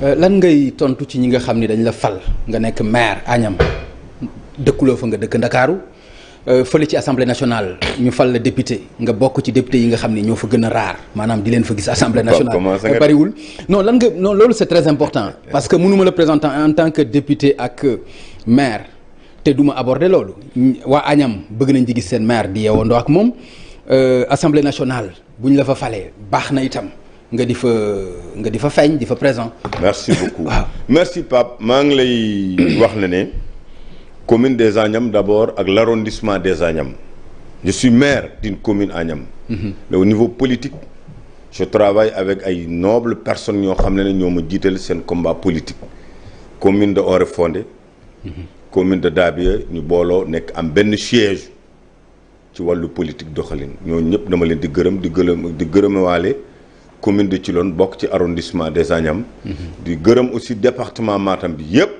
lan ngay tontu ci ñi nga xam ni dañ la fal nga nekk maire Agnam dëkkuloo fa nga dëkk Ndakaaru fële ci assemblée nationale ñu fal la député nga bokk ci député yi nga xam ni ñoo fa gën a raar maanaam di leen fa gis assemblée nationale bariwul non lan nga non loolu c'est très important parce que mënuma la présenter en tant que député ak maire te duma aborder loolu waa Agnam bëgg nañ di gis seen maire di yeewandoo ak moom assemblée nationale bu ñu la fa falee baax na itam nga di fa feeñ di fa présent. merci beaucoup waaw merci Pape maa ngi lay wax ne commune des Agnam d'abord ak l'arrondissement des Agnam je suis maire d'une commune Agnam. Mais au niveau politique je travaille avec ay nobles personnes ñoo xam ne ñoo ma jiital seen combat politique commune de Oréfondé commune de Dabiya ñu booloo nekk am benn siège ci wàllu politique doxalin ñooñu ñëpp dama leen di gërëmawaale commune de Thilogne bokk ci arrondissement des Agnam di gërëm aussi département Matam bi yëpp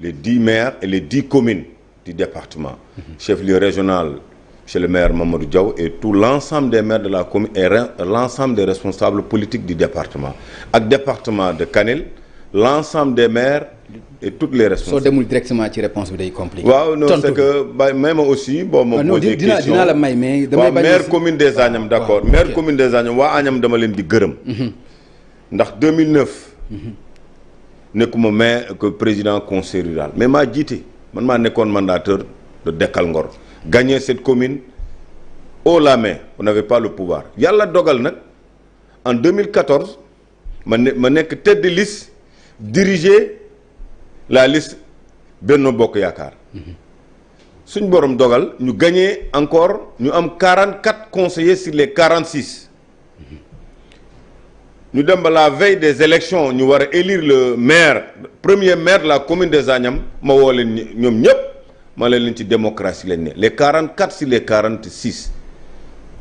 les 10 maires et les 10 communes du département chef-lieu régional monsieur le maire Mamadou Diaw et tout l'ensemble des maires de la commune et l'ensemble des responsables politiques du département ak département de Kanel l'ensemble des maires et toutes les responsables. soo demul directement ci réponse bi day compliqué. waaw non c'est que may ma aussi bon ma posé question dinaa la may mais damay bañ maire commune des Agnam d'accord maire commune des Agnam waa Agnam dama leen di gërëm ndax 2009 nekkuma maire que président conseil rural mais maa jiite man maa nekkoon mandataire de Dekkal Ngor gagner cette commune haut la main on n'avait pas le pouvoir yàlla dogal nag en 2014 ma nekk tête de liste diriger la liste Benno Bokk Yaakaar suñ borom dogal ñu gagner encore ñu am 44 conseillers sur les 46 ñu dem ba la veille des élections ñu war a élire le maire premier maire de la commune des Agnam ma woo leen ñoom ñëpp ma leen ci démocratie lañ ne les 44 sur les 46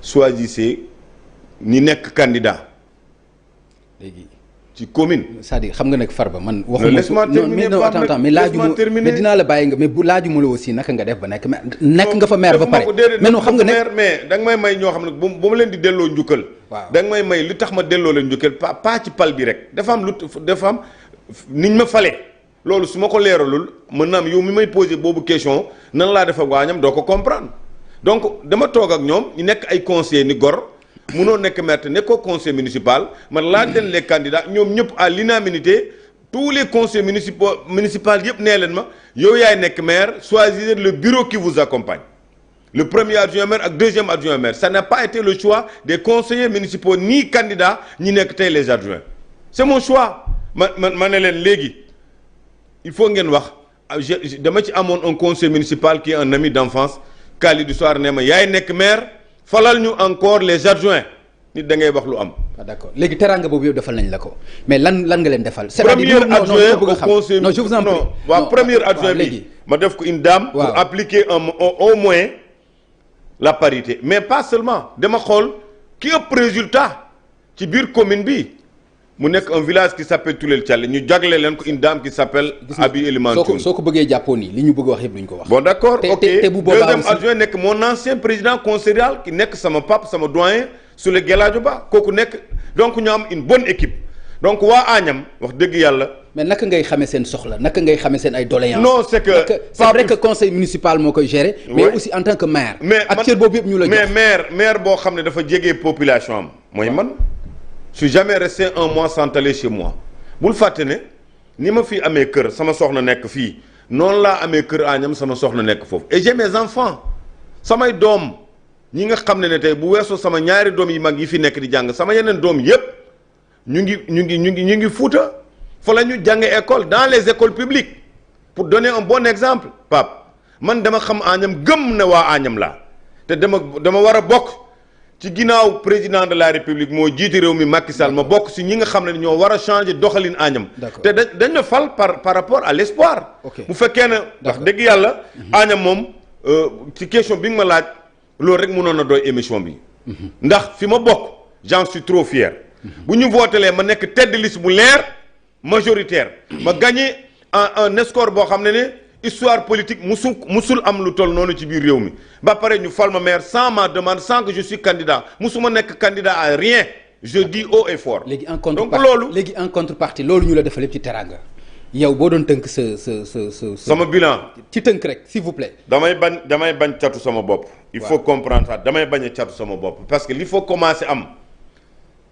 choisissez ñi nekk candidat léegi ci commune. c'est-à-dire xam nga nag Farba man. waxuma non attends mais laajuma mais dinaa la bàyyi nga mais bu laajuma la aussi naka nga def ba nekk maire nekk nga fa maire ba pare. mais non xam nga ne mais da nga may ñoo xam ne bu ma leen di delloo njukkal. waaw da nga may li tax ma delloo leen njukkal pas ci pal bi rek dafa am niñ ma fale loolu su ma ko leeralul mën naa am yow mi may posé boobu question nan laa def ak waa Agnam doo ko comprendre donc dama toog ak ñoom ñu nekk ay conseillers ni gor. munoo nekk maire te nekkoo conseil municipal man laaj leen les candidats ñoom ñëpp à l'unanimité tous les conseils municipaux yëpp nee leen ma yow yaay nekk maire choisissez le bureau qui vous accompagne le premier adjoint maire ak deuxième adjoint maire ça n'a pas été le choix des conseillers municipaux ni candidats ñi nekk tey les adjoints c'est mon choix ma ne leen léegi il faut ngeen wax dama ci amoon un conseil municipal qui est un ami d'enfance Khalidou Soare ne ma yaay nekk maire falal ñu encore les adjoints nit da ngay wax lu am. ah d'accord léegi teraanga boobu yëpp defal nañ la ko mais lan nga leen defal. premier adjoint au conseil non je vous en prie waaw premier adjoint bi ma def ko une dame. pour appliquer au moins la parité mais pas seulement dama xool ki ëpp résultat ci biir commune bi mu nekk un village qui s'appelle Toulel Thialé ñu jagle leen ko une dame qui s'appelle Abi Elimantoun. soo ko bëggee jàppoon nii li ñu bëgg wax yëpp duñ ko wax. bon d'accord ok te bu boobaa deuxième adjoint nekk mon ancien président conseil rural ki nekk sama pape sama doyen Souley Geladio Ba kooku nekk donc ñu am une bonne équipe donc waa Agnam wax dëgg yàlla. mais naka ngay xamee seen soxla naka ngay xamee seen ay doléances. non c'est que c'est vrai que conseil municipal moo koy gérer. mais aussi en tant que maire. mais ak cër boobu yëpp ñu la jox mais maire boo xam ne dafa jege population am mooy man. je suis jamais resté un mois sans aller chez moi bul fàtte ne ni ma fi amee kër sama soxna nekk fii noonu laa amee kër Agnam sama soxna nekk foofu et j'ai mes enfants samay doom ñi nga xam ne tey bu weesoo sama ñaari doom yi mag yi fi nekk di jàng sama yeneen doom yépp ñu ngi Fuuta fa la ñu jàng école dans les écoles publiques pour donner un bon exemple Pape man dama xam Agnam gëm ne waa Agnam laa te dama war a bokk ci ginnaaw président de la république moo jiite réew mi Macky Sall ma bokk si ñi nga xam ne ñoo war a changer doxalin Agnam te dañ na fal par rapport à l'espoir bu fekkee ne wax dëgg yàlla Agnam moom ci question bi nga ma laaj loolu rek mënoon na doy émission bi ndax fi ma bokk j'en suis trop fier bu ñu votelee ma nekk tête de liste bu leer majoritaire ma gagné un score boo xam ne histoire politique musul am lu toll noonu ci biir réew mi ba pare ñu fal ma maire sans ma demande sans que je suis candidat musuma nekk candidat à rien je dis haut et fort. léegi en contrepartie loolu ñu la defal lépp ci teraanga yow boo doon tënk sa sama bilan. ci tënk rek s'il vous plaît. damay bañ catu sama bopp. il faut comprendre ça damay bañ a catu sama bopp parce que li faut commencer am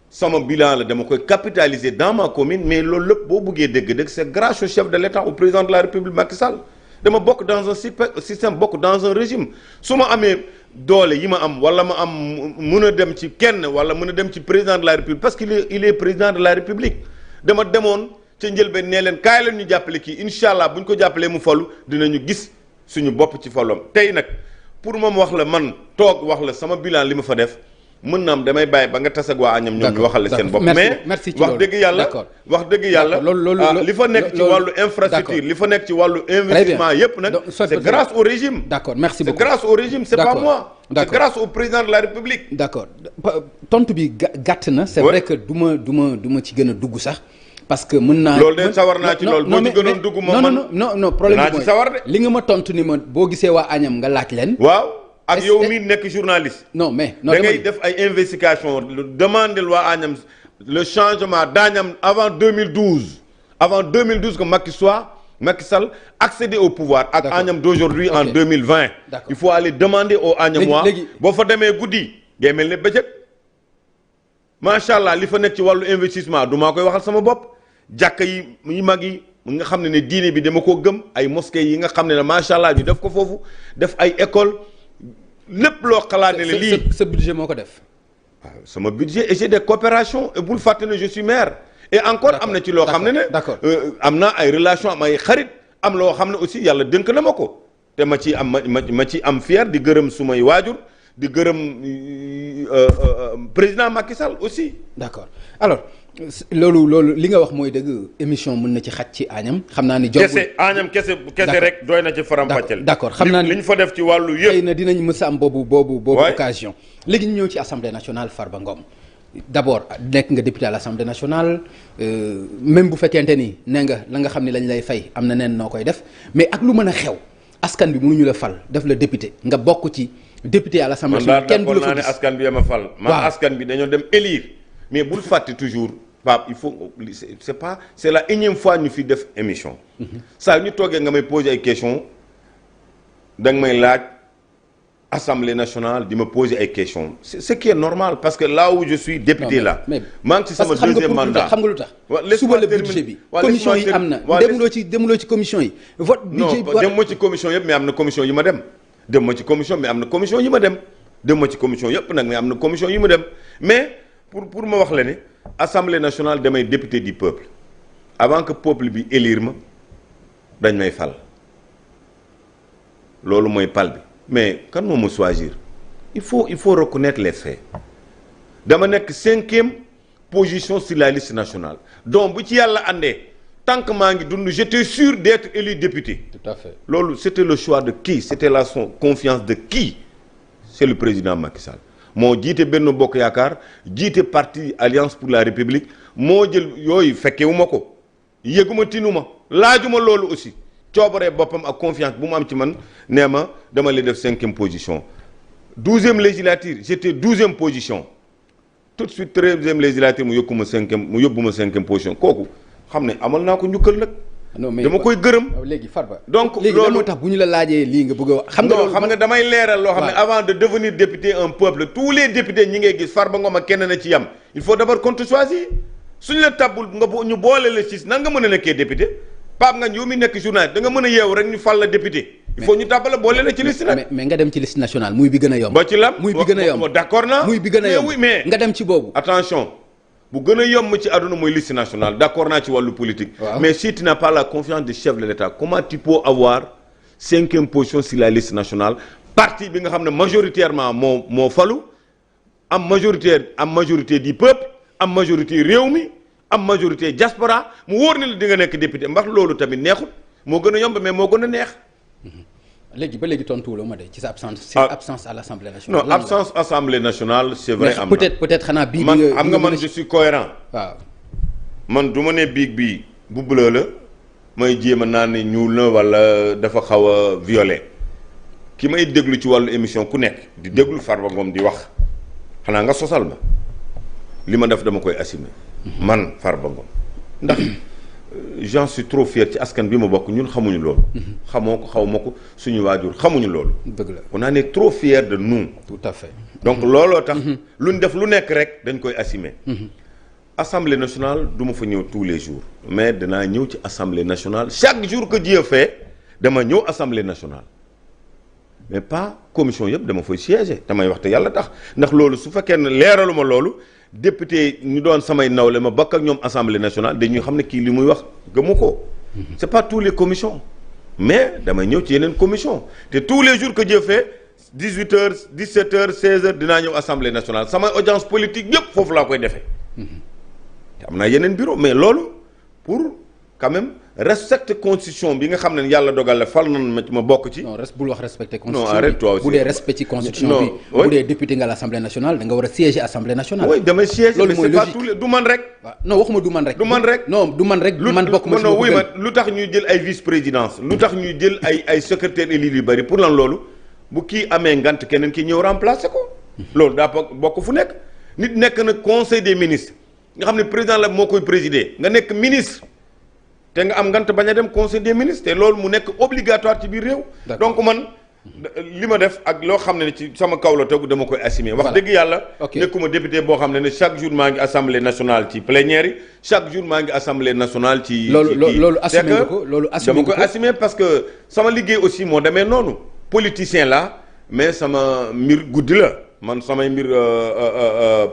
sama bilan la dama koy capitaliser dans ma commune mais loolu lépp boo buggee dégg-dégg c'est grâce au chef de l'État au président de la République Macky Sall dama bokk dans un système bokk dans un régime su ma amee doole yi ma am wala ma am mën a dem ci kenn wala mën a dem ci président de la République parce qu'il est président de la République dama demoon ca njëlbeen nee leen kaay leen ñu jàppale kii incha allah bu ñu ko jàppalee mu falu dinañu gis suñu bopp ci falom tey nag pour moom wax la man toog wax la sama bilan li ma fa def mën na am damay bàyyi ba nga tas ak waa añam ñoom ñu waxal la seen bopp mais wax dëgg yàlla li fa nekk ci wàllu infrastructure li fa nekk ci wàllu investissement yépp nag c'est grâce au régime d'accord merci beaucoup c'est grâce au régime c'est pas moi c'est grâce au président de la République d'accord tontu bi gàtt na c'est vrai que du ma ci gën a dugg sax parce que mën naa loolu de sawar naa ci loolu boo ci gënoon dugg moom man non problème naa ci sawar de li nga ma tontu ni ma boo gisee waa añam nga laaj leen waaw ak yow mii nekk journaliste. non mais da ngay def ay investigation demander waa Agnam le changement d'Agnam avant 2012 que Macky Sall accéder au pouvoir ak Agnam d'aujourd'hui en 2020. Il faut aller demander aux Agnamois boo fa demee guddi ngay mel ne bëccëg macha allah li fa nekk ci wàllu investissement du maa koy waxal sama bopp jàkka yi mag yi nga xam ne diine bi dama koo gëm ay mosquées yi nga xam ne macha allah ñu def ko foofu def ay école lépp loo xalaat ne lii sa budget moo ko def. waaw sama budget et j'ai des coopérations et bul fàtte ne je suis maire. et encore am na ci loo xam ne d'accord am na ay relations am ay xarit am loo xam ne aussi yàlla dënk na ma ko te ma ci am ma ci am fier di gërëm sumay waajur di gërëm président Macky Sall aussi. d'accord alors loolu li nga wax mooy dëgg émission mën na ci xaj ci Agnam xam naa ni. kese Agnam kese rek doy na ci faram-fàcceel. d'accord xam naa ni li ñu fa def ci wàllu yëpp. xëy na dinañ mës a am boobu occasion. léegi ñu ñëw ci assemblée nationale Farba Ngom d'abord nekk nga député à l'assemblée nationale même bu fekkente ni nee nga la nga xam ni lañ lay fay am na neen noo koy def mais ak lu mën a xew askan bi mënuñu la fal def la député nga bokk ci député à l'assemblée nationale. kenn du la fa gis askan bi ma fal. man askan bi dañoo dem élire mais bul fàtte toujours. Pape il faut c'est la énième fois ñu fi def émission. saa ñu toogee nga may poser ay questions da nga may laaj assemblée nationale di ma poser ay questions c'est ce qui est normal parce que là où je suis député là. maa ngi ci sama deuxième mandat xam nga lu tax suba la budget bi. commission yi am na demuloo ci commission yi. vote budget non dem ma ci commission yëpp mais am na commission yi ma dem. dem ma ci commission mais am na commission yi ma dem. dem ma ci commission yëpp nag mais am na commission yi ma dem mais pour ma wax la ne. Assemblée nationale damay député du peuple avant que peuple bi élire ma dañ may fal loolu mooy pal bi mais kan moo ma choisir il faut reconnaître les faits dama nekk 5e position sur la liste nationale donc bu ci yàlla àndee tant que maa ngi dund j'étais sûr d'être élu député. Tout à fait. loolu c'était le choix de qui c'était la confiance de qui c'est le président Macky Sall. moo jiite Benno Bokk Yaakaar jiite parti Alliance pour la République moo jël yooyu fekkewuma ko yëguma tinuma laajuma loolu aussi coobaree boppam ak confiance bu mu am ci man nee ma dama lay def 5e position 12e législature j'étais 12e position tout de suite 13e législature mu yóbbu ma 5e position kooku xam ne amal naa ko njukkal nag. non mais dama koy gërëm. léegi Farba. donc léegi lan moo tax bu ñu la laajee lii nga bëgg a wax. xam nga damay leeral loo xam ne avant de devenir député un peuple tous les députés ñi ngay gis Farba Ngom ak kenn na ci yam il faut d'abord qu'on te choisisse suñu la tabbul ñu boole la ci nan nga mën a nekkee député Pape nga yow mi nekk journaliste da nga mën a yeewu rek ñu fal la député. il faut ñu tabbal la boole la ci liste nag. mais nga dem ci liste nationale muy bi gën a yomb. ba ci lam muy bi gën a yomb d'accord naa. muy bi gën a yomb mais nga dem ci boobu. attention. bu gën a yomb ci àdduna mooy liste nationale d'accord naa ci wàllu politique. mais si tu n'as pas la confiance du chef de l'État comment tu peux avoir 5e position sur la liste nationale parti bi nga xam ne majoritairement moo falu am majorité du peuple am majorité réew mi am majorité diaspora mu wóor ne la di nga nekk député ndax loolu tamit neexul moo gën a yomb mais moo gën a neex. léegi ba léegi tontuwuloo ma de ci sa absence à l'Assemblée nationale. non absence Assemblée nationale c'est vrai. am na peut-être xanaa bii. man xam nga man je suis cohérent. waaw man du ma ne biig bii bu bleu la may jéem a naan ne ñuul na wala dafa xaw a violet ki may déglu ci wàllu émission ku nekk di déglu Farba Ngom di wax xanaa nga sosal ma li ma def dama koy assumer. man Farba Ngom ndax j'en suis trop fier ci askan bi ma bokk ñun xamuñu loolu. xamoo ko xaw ma ko suñu waajur xamuñu loolu. dëgg la on en est trop fier de nous. tout à fait. donc looloo tax. lu ñu def lu nekk rek dañ koy assumer. Assemblée nationale du ma fa ñëw tous les jours mais danaa ñëw ci Assemblée nationale chaque jour que Dieu fait dama ñëw Assemblée nationale mais pas commission yëpp dama fay siéger damay wax te yàlla tax ndax loolu su fekkee ne leeralu ma loolu député ñu doon samay nawle ma bokk ak ñoom Assemblée nationale dañuy xam ne kii li muy wax gëmu ko. c'est pas tous les commissions mais damay ñëw ci yeneen commission te tous les jours que Dieu fait 18h 17h 16h dinaa ñëw Assemblée nationale samay audience politique yëpp foofu laa koy defee. am naa yeneen bureau mais loolu pour quand même respecter constitution bi nga xam ne yàlla dogal la fal na ma bokk ci. non bul wax respecter constitution non arrête toi aussi bu dee respect ci constitution bi. bu dee député nga l'Assemblée nationale da nga war a siéger Assemblée nationale. oui damay siéger loolu mais mooy c'est pas logique. tous les du man rek. waaw non waxuma du man rek. du man rek. non du man rek. man bokk ma ci non ma oui ma lu tax ñuy jël ay vice présidence lu tax ñuy jël ay secrétaire élu yu bari pour lan loolu bu kii amee ngant keneen ki ñëw remplacer ko. loolu daa bokk fu nekk nit nekk na conseil des ministres. nga xam ne président la moo koy présider nga nekk ministre te nga am ngant bañ a dem conseil des ministres te loolu mu nekk obligatoire ci biir réew. donc man li ma def ak loo xam ne ci sama kaw la tegu dama koy assumer. wax dëgg yàlla. nekkuma député boo xam ne chaque jour maa ngi assemblée nationale ci plénière yi chaque jour maa ngi assemblée nationale ci. loolu assumer nga ko loolu assumer dama koy assumer parce que sama liggéey aussi moo demee noonu politicien la mais sama mbir guddi la man samay mbir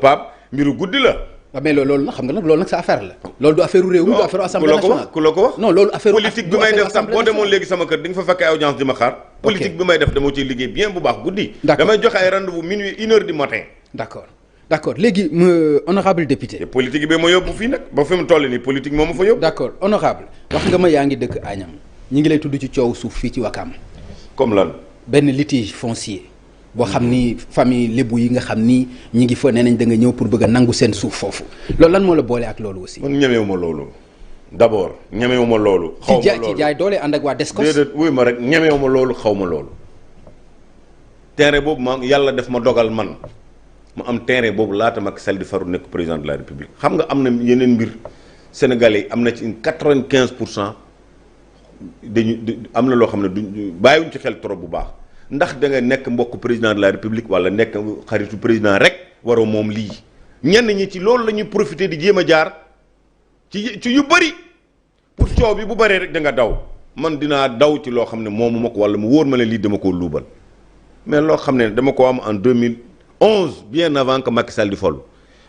Pape mbiru guddi la. waaw mais loolu nag xam nga nag loolu nag sa affaire la. loolu du affaire réew mi du affaire assemblée nationale. ku la ko wax non loolu affaire politique bi may def sax boo demoon léegi sama kër di nga fa fekk ay audience di ma xaar. politique bi may def dama ciy liggéey bien bu baax guddi. damay joxe ay rendez-vous minuit 1h du matin. d'accord léegi honorable député. te politique bi ma yóbbu fii nag ba fi mu toll nii politique moo ma fa yóbbu. d'accord honorable wax nga ma yaa ngi dëkk Agnam ñi ngi lay tudd ci coow suuf fii ci Wakam. comme lan. benn litige foncier. boo xam ni famille lébu yi nga xam ni ñi ngi fa nee nañ da nga ñëw pour bëgg a nangu seen suuf foofu loolu lan moo la boole ak loolu aussi. man ñemewuma loolu d'abord ñemewuma loolu. xaw ma loolu ci jaay doole ànd ak waa Descos. déedéet wuy ma rek ñemewuma loolu xaw ma loolu. terrain boobu ma yàlla def ma dogal man ma am terrain boobu laata Macky Sall di faru nekk président de la République xam nga am na yeneen mbir sénégalais yi am na ci une 95% dañu am na loo xam ne duñ bàyyiwuñ ci xel trop bu baax. ndax da nga nekk mbokk président de la république wala nekk xaritu président rek waroo moom lii ñenn ñi ci loolu la ñuy profiter di jéem a jaar ci yu bëri pour coow bi bu bëree rek da nga daw man dinaa daw ci loo xam ne moomu ma ko wala mu wóor ma ne lii dama koo luubal mais loo xam ne dama ko am en 2011 bien avant que Macky Sall di fol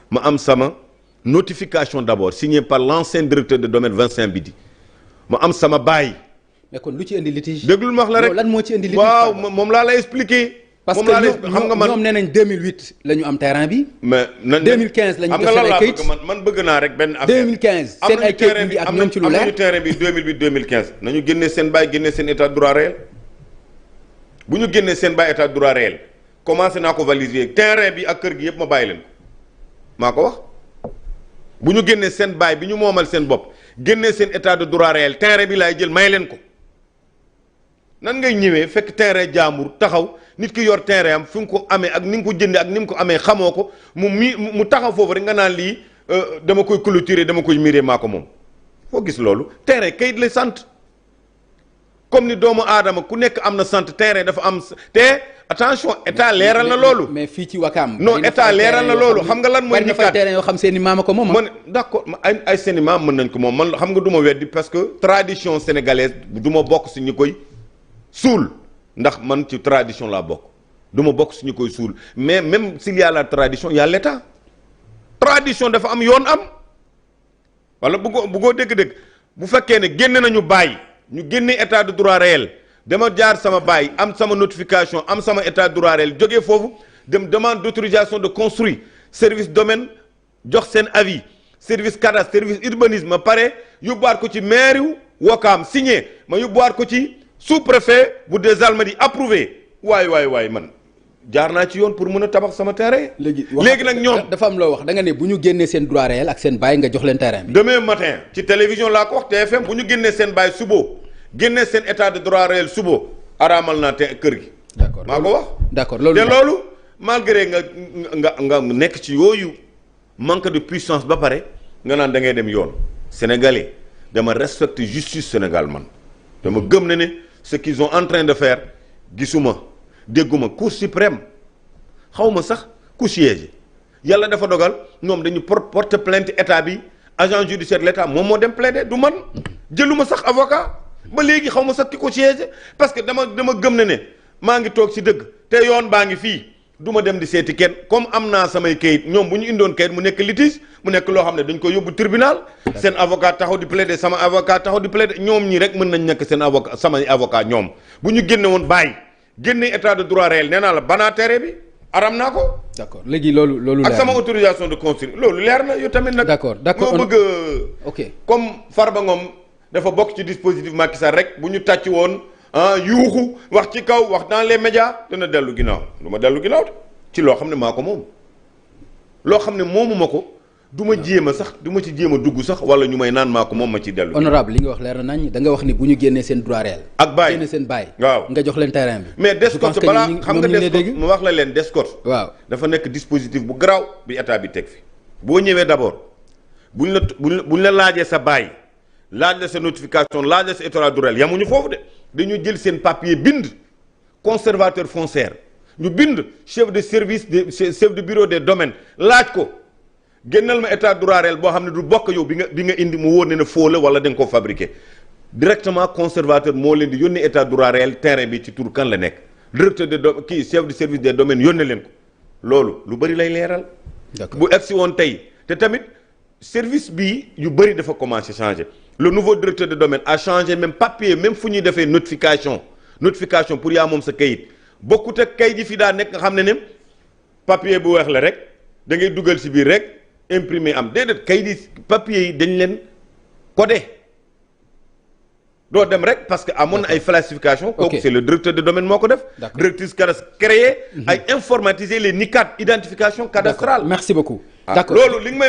ma am sama notification d'abord signée par l'ancien directeur de domaine Vincent Bidi ma am sama baay. mais kon lu ci indi litige. déglul ma wax la rek lan moo ci indi litige. waaw moom laa lay expliquer. parce que xam nga man ñoom nee nañ 2008 la ñu am terrain bi. mais nan 2015 la ñu def seen ay kayit man bëgg naa rek benn affaire. 2015 seen ay kayit yi ak ñoom ci lu leer am nañu terrain bi 2008 2015. nañu génnee seen baay génnee seen état de droit réel bu ñu génnee seen baay état de droit réel commencé naa ko valider terrain bi ak kër gi yëpp ma bàyyi leen ko maa ko wax bu ñu génnee seen baay bi ñu moomal seen bopp génnee seen état de droit réel terrain bi laay jël may leen ko. nan ngay ñëwee fekk terrain jaambur taxaw nit ki yor terrain am fi nga ko amee ak ni nga ko jëndee ak ni mu ko amee xamoo ko mu taxaw foofu rek nga naan lii dama koy clôturer dama koy mirer maa ko moom foo gis loolu terrain kayit lay sant comme ni doomu aadama ku nekk am na sant terrain dafa am te attention état leeral na loolu. mais fii ci Wakam. non état leeral na loolu xam nga lan mooy. bari na fay terrain yoo xam seen i maama ko moom. man d'accord ay seen i maam mën nañ ko moom man xam nga du ma weddi parce que tradition sénégalaise du ma bokk si ñu koy. suul ndax man ci tradition laa bokk du ma bokk suñu koy suul mais même s'il y a la tradition y a l'état tradition dafa am yoon am wala bu dégg-dégg bu fekkee ne génne nañu bàyyi ñu génne état de droit réel dama jaar sama bàyyi am sama notification am sama état de droit réel jógee foofu dem demande d'autorisation de construire service domaine jox seen avis service cadastre service urbanisme ma pare yóbbuwaat ko ci maire yu Wakaam signé ma yóbbuwaat ko ci sous-préfet bu des Almadies approuvé waay man jaar naa ci yoon pour mën a tabax sama terrain. léegi nag ñoom dafa am loo wax da nga ne bu ñu génnee seen droit réel ak seen baay nga jox leen terrain bi. demain matin ci télévision laa ko wax TFM bu ñu génnee seen baay subo génnee seen état de droit réel subo araamal naa kër gi. d'accord maa ko wax. d'accord te loolu malgré nga nekk ci yooyu manque de puissance ba pare nga naan da ngay dem yoon sénégalais dama respecte justice Sénégal man dama gëm ne ce qu'ils ont en train de faire gisuma dégguma cour suprême xawma sax ku siège yàlla dafa dogal ñoom dañu porter plainte état bi agent judiciaire de l'état moom moo dem plaider du man jëluma sax avocat ba léegi xawma sax ki ko siège parce que dama gëm ne maa ngi toog ci dëgg te yoon baa ngi fii du ma dem di seeti kenn comme am naa samay kayit ñoom bu ñu indoon kayit mu nekk litige mu nekk loo xam ne dañ ko yóbbu tribunal seen avocat taxaw di plaider sama avocat taxaw di plaider ñoom ñi rek mën nañ nekk seen avocat samay avocat ñoom bu ñu génne woon bàyyi génne état de droit réel nee naa la banaa tere bi aram naa ko. d'accord léegi loolu leer ak sama autorisation de construire loolu leer na yow tamit nag. d'accord moo bëgg ok comme Farba Ngom dafa bokk ci dispositif Macky Sall rek bu ñu tàcc woon yuuxu wax ci kaw wax dans les médias dana dellu ginnaaw du ma dellu ginnaaw ci loo xam ne maa ko moom loo xam ne moomu ma ko du ma jéem a sax du ma ci jéem a dugg sax wala ñu may naan maa ko moom ma ci dellu. honorable li nga wax leer na nañ da nga wax ni bu ñu génnee seen droit réel. ak bàyyi génne seen bàyyi. waaw nga jox leen terrain bi. mais Descos balaa xam nga Descos mu wax la leen Descos. waaw dafa nekk dispositif bu garaaw bi état bi teg fi. boo ñëwee d'abord buñ la laajee sa bàyyi laaj la sa notification laaj la sa état de réel yamuñu foofu de dañu jël seen papier bind conservateur foncier ñu bind chef de service chef de bureau des domaines laaj ko. génnal ma état droit réel boo xam ne du bokk yow bi nga indi mu wóor ne faux la wala da nga ko fabriqué directement conservateur moo leen di yónnee état droit réel terrain bi ci tur kan la nekk directeur de chef de service des domaines yónnee leen ko loolu lu bëri lay leeral. bu egsi woon tey te tamit service bi yu bëri dafa commencé changer le nouveau directeur de domaine a changé même papier même fu ñuy defee notification pour yaa moom sa kayit bokkut ak kayit yi fi daa nekk nga xam ne papier bu weex la rek da ngay dugal si biir rek. imprimé am déedéet kay di papier yi dañ leen codé doo dem rek parce que amoon na ay falsification kooku c'est le directeur de domaine moo ko def directrice cadastre créé ay informatiser les NICAD identification cadastrale merci beaucoup d'accord loolu li nga may